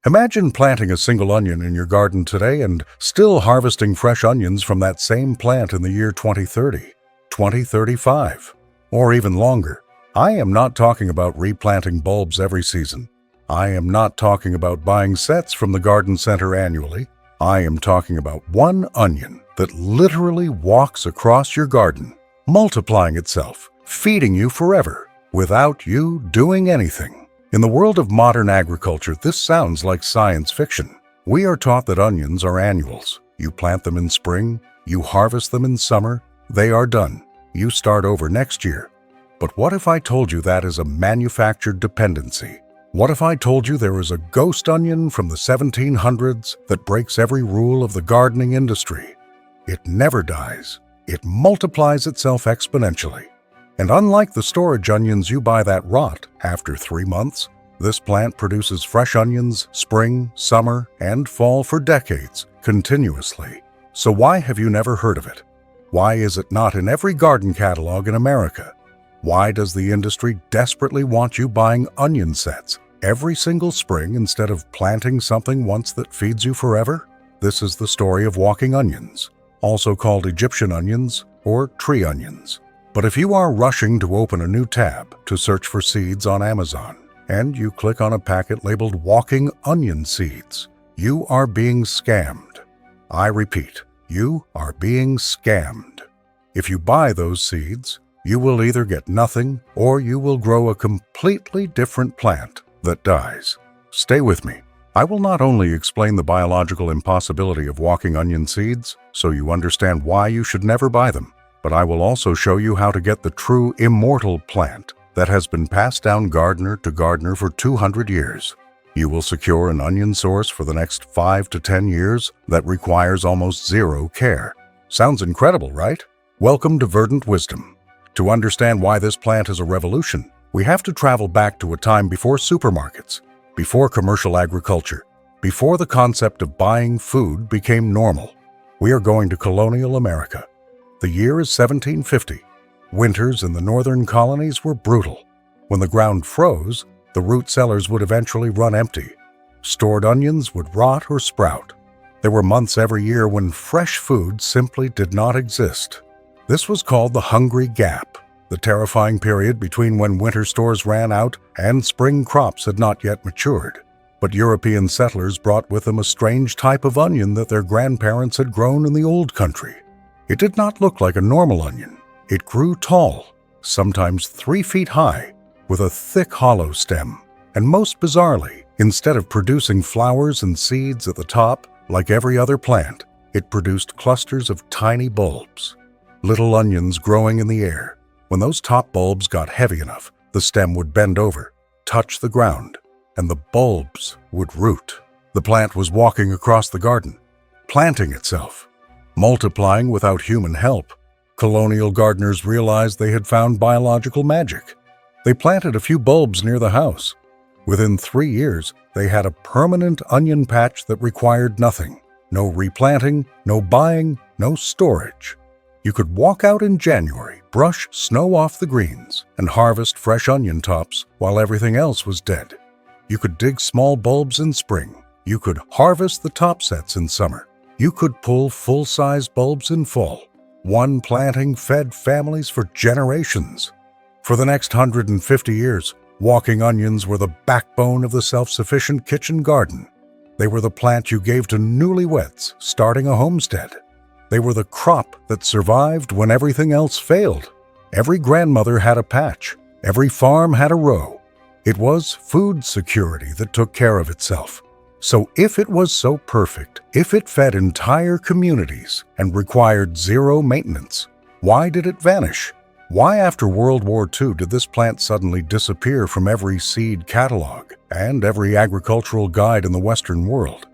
Imagine planting a single onion in your garden today and still harvesting fresh onions from that same plant in the year 2030, 2035, or even longer. I am not talking about replanting bulbs every season. I am not talking about buying sets from the garden center annually. I am talking about one onion that literally walks across your garden, multiplying itself, feeding you forever, without you doing anything. In the world of modern agriculture, this sounds like science fiction. We are taught that onions are annuals. You plant them in spring, you harvest them in summer, they are done. You start over next year. But what if I told you that is a manufactured dependency? What if I told you there is a ghost onion from the 1700s that breaks every rule of the gardening industry? It never dies. It multiplies itself exponentially. And unlike the storage onions you buy that rot after 3 months, this plant produces fresh onions spring, summer, and fall for decades, continuously. So why have you never heard of it? Why is it not in every garden catalog in America? Why does the industry desperately want you buying onion sets every single spring instead of planting something once that feeds you forever? This is the story of walking onions, also called Egyptian onions or tree onions. But if you are rushing to open a new tab to search for seeds on Amazon, and you click on a packet labeled Walking Onion Seeds, you are being scammed. I repeat, you are being scammed. If you buy those seeds, you will either get nothing or you will grow a completely different plant that dies. Stay with me. I will not only explain the biological impossibility of walking onion seeds so you understand why you should never buy them, but I will also show you how to get the true immortal plant that has been passed down gardener to gardener for 200 years. You will secure an onion source for the next 5 to 10 years that requires almost zero care. Sounds incredible, right? Welcome to Verdant Wisdom. To understand why this plant is a revolution, we have to travel back to a time before supermarkets, before commercial agriculture, before the concept of buying food became normal. We are going to colonial America. The year is 1750. Winters in the northern colonies were brutal. When the ground froze, the root cellars would eventually run empty. Stored onions would rot or sprout. There were months every year when fresh food simply did not exist. This was called the Hungry Gap, the terrifying period between when winter stores ran out and spring crops had not yet matured. But European settlers brought with them a strange type of onion that their grandparents had grown in the old country. It did not look like a normal onion. It grew tall, sometimes 3 feet high, with a thick hollow stem. And most bizarrely, instead of producing flowers and seeds at the top like every other plant, it produced clusters of tiny bulbs. Little onions growing in the air. When those top bulbs got heavy enough, the stem would bend over, touch the ground, and the bulbs would root. The plant was walking across the garden, planting itself, multiplying without human help. Colonial gardeners realized they had found biological magic. They planted a few bulbs near the house. Within 3 years, they had a permanent onion patch that required nothing. No replanting, no buying, no storage. You could walk out in January, brush snow off the greens, and harvest fresh onion tops while everything else was dead. You could dig small bulbs in spring. You could harvest the top sets in summer. You could pull full-size bulbs in fall. One planting fed families for generations. For the next 150 years, walking onions were the backbone of the self-sufficient kitchen garden. They were the plant you gave to newlyweds starting a homestead. They were the crop that survived when everything else failed. Every grandmother had a patch. Every farm had a row. It was food security that took care of itself. So if it was so perfect, if it fed entire communities and required zero maintenance, why did it vanish? Why after World War II did this plant suddenly disappear from every seed catalog and every agricultural guide in the Western world?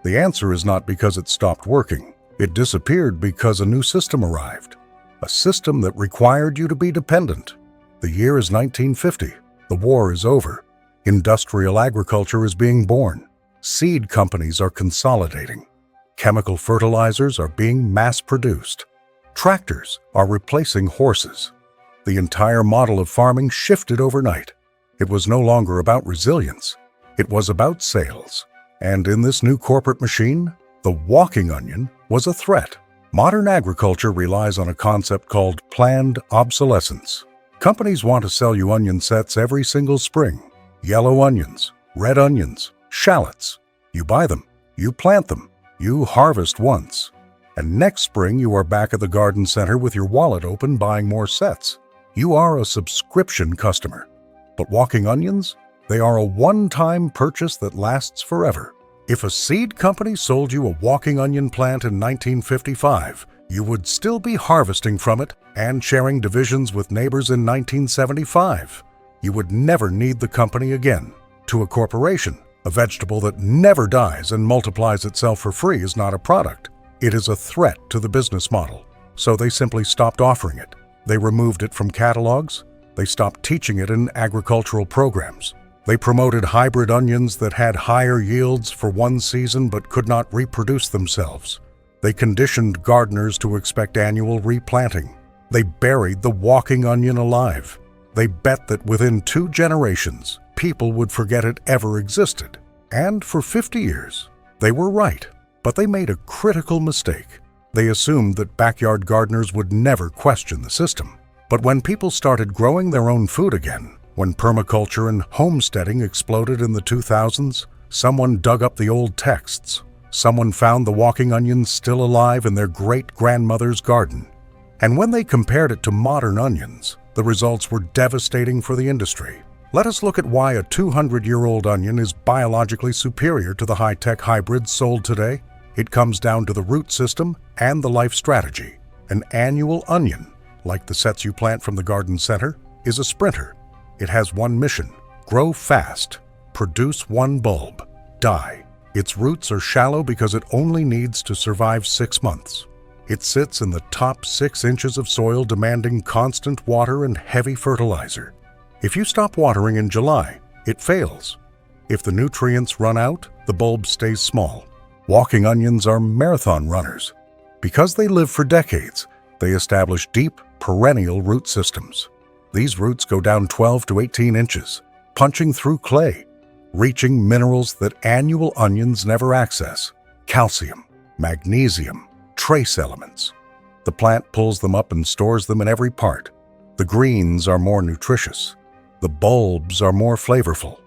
The answer is not because it stopped working. It disappeared because a new system arrived. A system that required you to be dependent. The year is 1950. The war is over. Industrial agriculture is being born. Seed companies are consolidating. Chemical fertilizers are being mass-produced. Tractors are replacing horses. The entire model of farming shifted overnight. It was no longer about resilience. It was about sales. And in this new corporate machine, the walking onion was a threat. Modern agriculture relies on a concept called planned obsolescence. Companies want to sell you onion sets every single spring. Yellow onions, red onions, shallots. You buy them, you plant them, you harvest once. And next spring you are back at the garden center with your wallet open buying more sets. You are a subscription customer. But walking onions? They are a one-time purchase that lasts forever. If a seed company sold you a walking onion plant in 1955, you would still be harvesting from it and sharing divisions with neighbors in 1975. You would never need the company again. To a corporation, a vegetable that never dies and multiplies itself for free is not a product. It is a threat to the business model. So they simply stopped offering it. They removed it from catalogs. They stopped teaching it in agricultural programs. They promoted hybrid onions that had higher yields for one season but could not reproduce themselves. They conditioned gardeners to expect annual replanting. They buried the walking onion alive. They bet that within 2 generations, people would forget it ever existed. And for 50 years, they were right. But they made a critical mistake. They assumed that backyard gardeners would never question the system. But when people started growing their own food again, when permaculture and homesteading exploded in the 2000s, someone dug up the old texts. Someone found the walking onion still alive in their great-grandmother's garden. And when they compared it to modern onions, the results were devastating for the industry. Let us look at why a 200-year-old onion is biologically superior to the high-tech hybrids sold today. It comes down to the root system and the life strategy. An annual onion, like the sets you plant from the garden center, is a sprinter. It has one mission: grow fast, produce one bulb, die. Its roots are shallow because it only needs to survive 6 months. It sits in the top 6 inches of soil, demanding constant water and heavy fertilizer. If you stop watering in July, it fails. If the nutrients run out, the bulb stays small. Walking onions are marathon runners. Because they live for decades, they establish deep, perennial root systems. These roots go down 12 to 18 inches, punching through clay, reaching minerals that annual onions never access: calcium, magnesium, trace elements. The plant pulls them up and stores them in every part. The greens are more nutritious. The bulbs are more flavorful.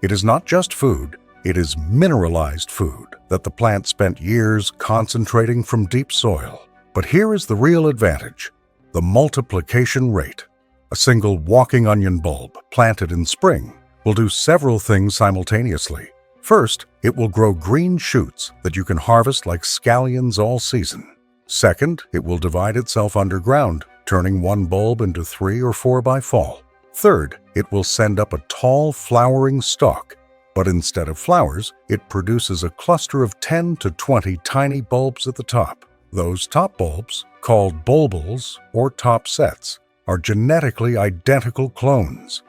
It is not just food, it is mineralized food that the plant spent years concentrating from deep soil. But here is the real advantage: the multiplication rate. A single walking onion bulb planted in spring will do several things simultaneously. First, it will grow green shoots that you can harvest like scallions all season. Second, it will divide itself underground, turning one bulb into 3 or 4 by fall. Third, it will send up a tall, flowering stalk, but instead of flowers, it produces a cluster of 10 to 20 tiny bulbs at the top. Those top bulbs, called bulbils or top sets, are genetically identical clones.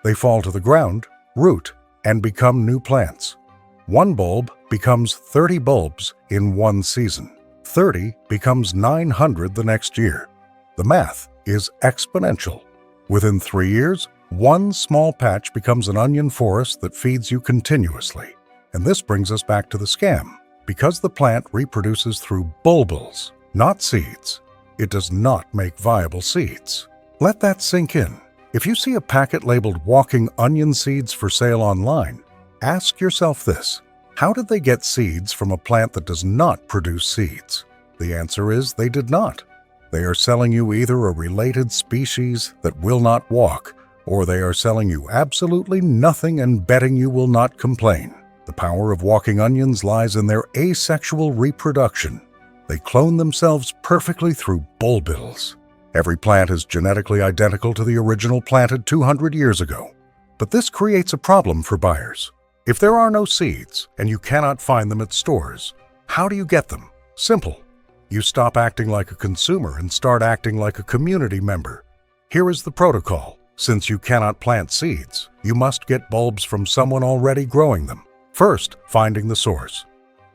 They fall to the ground, root, and become new plants. One bulb becomes 30 bulbs in one season. 30 becomes 900 the next year. The math is exponential. Within 3 years, one small patch becomes an onion forest that feeds you continuously. And this brings us back to the scam. Because the plant reproduces through bulbils, not seeds, it does not make viable seeds. Let that sink in. If you see a packet labeled walking onion seeds for sale online, ask yourself this: how did they get seeds from a plant that does not produce seeds? The answer is they did not. They are selling you either a related species that will not walk, or they are selling you absolutely nothing and betting you will not complain. The power of walking onions lies in their asexual reproduction. They clone themselves perfectly through bulbils. Every plant is genetically identical to the original planted 200 years ago. But this creates a problem for buyers. If there are no seeds and you cannot find them at stores, how do you get them? Simple. You stop acting like a consumer and start acting like a community member. Here is the protocol. Since you cannot plant seeds, you must get bulbs from someone already growing them. First, finding the source.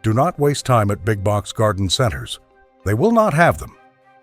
Do not waste time at big box garden centers. They will not have them.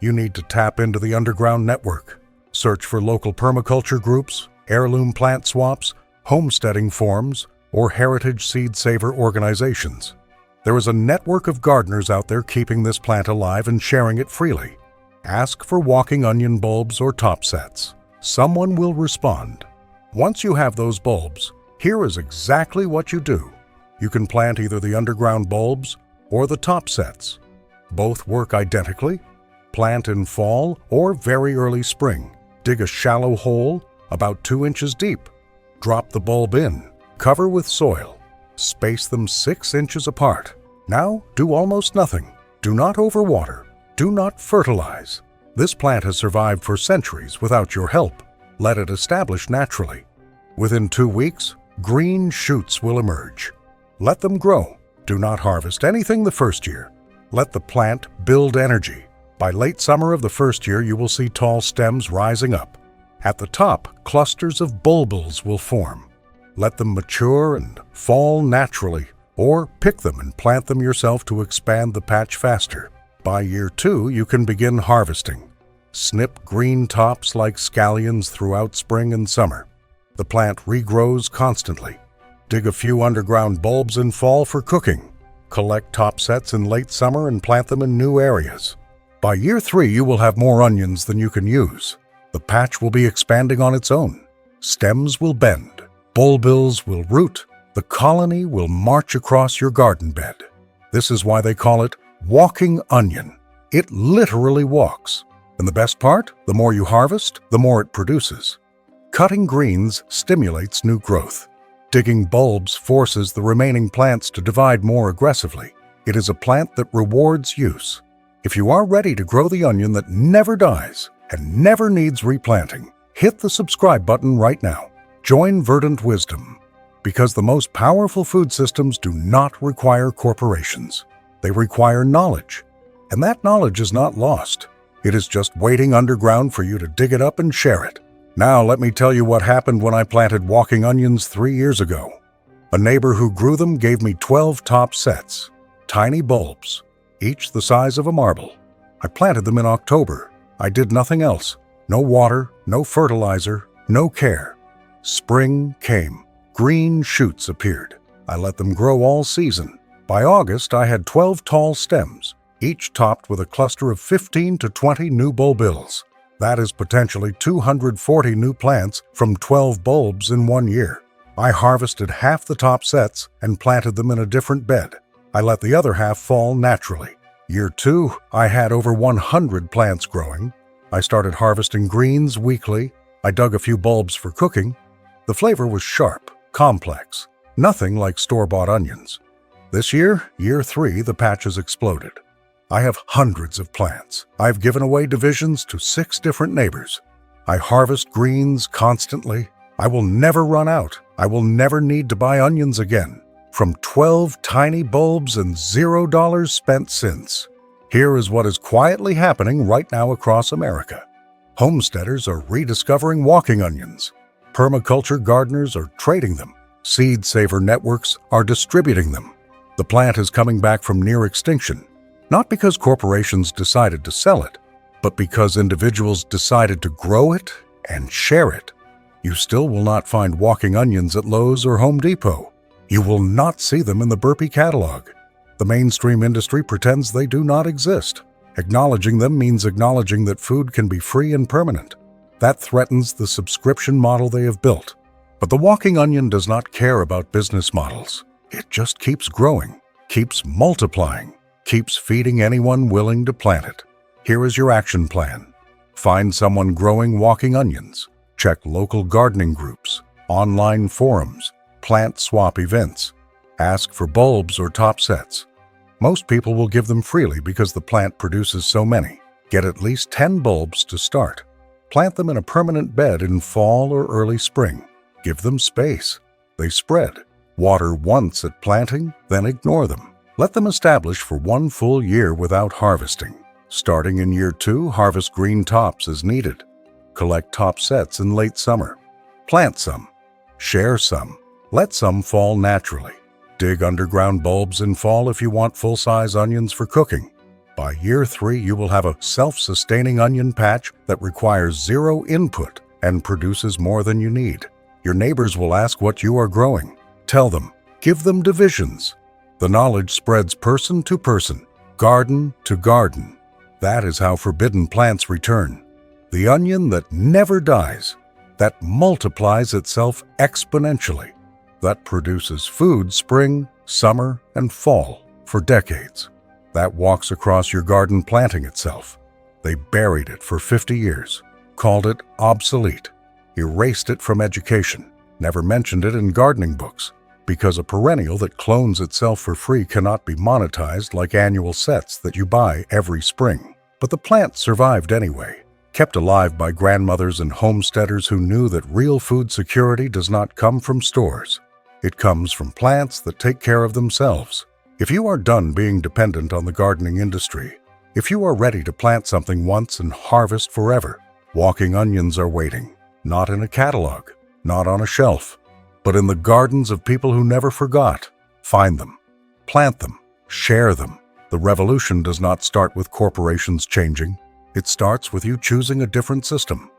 You need to tap into the underground network. Search for local permaculture groups, heirloom plant swaps, homesteading forums, or heritage seed saver organizations. There is a network of gardeners out there keeping this plant alive and sharing it freely. Ask for walking onion bulbs or top sets. Someone will respond. Once you have those bulbs, here is exactly what you do. You can plant either the underground bulbs or the top sets. Both work identically. Plant in fall or very early spring. Dig a shallow hole about 2 inches deep. Drop the bulb in. Cover with soil. Space them 6 inches apart. Now do almost nothing. Do not overwater. Do not fertilize. This plant has survived for centuries without your help. Let it establish naturally. Within 2 weeks, green shoots will emerge. Let them grow. Do not harvest anything the first year. Let the plant build energy. By late summer of the first year, you will see tall stems rising up. At the top, clusters of bulbils will form. Let them mature and fall naturally, or pick them and plant them yourself to expand the patch faster. By year 2, you can begin harvesting. Snip green tops like scallions throughout spring and summer. The plant regrows constantly. Dig a few underground bulbs in fall for cooking. Collect top sets in late summer and plant them in new areas. By year 3, you will have more onions than you can use. The patch will be expanding on its own. Stems will bend. Bulbils will root. The colony will march across your garden bed. This is why they call it walking onion. It literally walks. And the best part, the more you harvest, the more it produces. Cutting greens stimulates new growth. Digging bulbs forces the remaining plants to divide more aggressively. It is a plant that rewards use. If you are ready to grow the onion that never dies and never needs replanting, hit the subscribe button right now. Join Verdant Wisdom, because the most powerful food systems do not require corporations. They require knowledge, and that knowledge is not lost. It is just waiting underground for you to dig it up and share it. Now let me tell you what happened when I planted walking onions 3 years ago. A neighbor who grew them gave me 12 top sets, tiny bulbs, each the size of a marble. I planted them in October. I did nothing else. No water, no fertilizer, no care. Spring came. Green shoots appeared. I let them grow all season. By August, I had 12 tall stems, each topped with a cluster of 15 to 20 new bulbils. That is potentially 240 new plants from 12 bulbs in 1 year. I harvested half the top sets and planted them in a different bed. I let the other half fall naturally. Year 2, I had over 100 plants growing. I started harvesting greens weekly. I dug a few bulbs for cooking. The flavor was sharp, complex, nothing like store-bought onions. This year, year 3, the patch has exploded. I have hundreds of plants. I've given away divisions to 6 different neighbors. I harvest greens constantly. I will never run out. I will never need to buy onions again. From 12 tiny bulbs and $0 spent since. Here is what is quietly happening right now across America. Homesteaders are rediscovering walking onions. Permaculture gardeners are trading them. Seed saver networks are distributing them. The plant is coming back from near extinction, not because corporations decided to sell it, but because individuals decided to grow it and share it. You still will not find walking onions at Lowe's or Home Depot. You will not see them in the Burpee catalog. The mainstream industry pretends they do not exist. Acknowledging them means acknowledging that food can be free and permanent. That threatens the subscription model they have built. But the walking onion does not care about business models. It just keeps growing, keeps multiplying, keeps feeding anyone willing to plant it. Here is your action plan. Find someone growing walking onions. Check local gardening groups, online forums, plant swap events. Ask for bulbs or top sets. Most people will give them freely because the plant produces so many. Get at least 10 bulbs to start. Plant them in a permanent bed in fall or early spring. Give them space. They spread. Water once at planting, then ignore them. Let them establish for 1 full year without harvesting. Starting in year 2, harvest green tops as needed. Collect top sets in late summer. Plant some. Share some. Let some fall naturally. Dig underground bulbs in fall if you want full-size onions for cooking. By year 3, you will have a self-sustaining onion patch that requires 0 input and produces more than you need. Your neighbors will ask what you are growing. Tell them, give them divisions. The knowledge spreads person to person, garden to garden. That is how forbidden plants return. The onion that never dies, that multiplies itself exponentially, that produces food spring, summer, and fall for decades, that walks across your garden planting itself. They buried it for 50 years, called it obsolete, erased it from education, never mentioned it in gardening books, because a perennial that clones itself for free cannot be monetized like annual sets that you buy every spring. But the plant survived anyway, kept alive by grandmothers and homesteaders who knew that real food security does not come from stores. It comes from plants that take care of themselves. If you are done being dependent on the gardening industry, if you are ready to plant something once and harvest forever, walking onions are waiting, not in a catalog, not on a shelf, but in the gardens of people who never forgot. Find them, plant them, share them. The revolution does not start with corporations changing. It starts with you choosing a different system.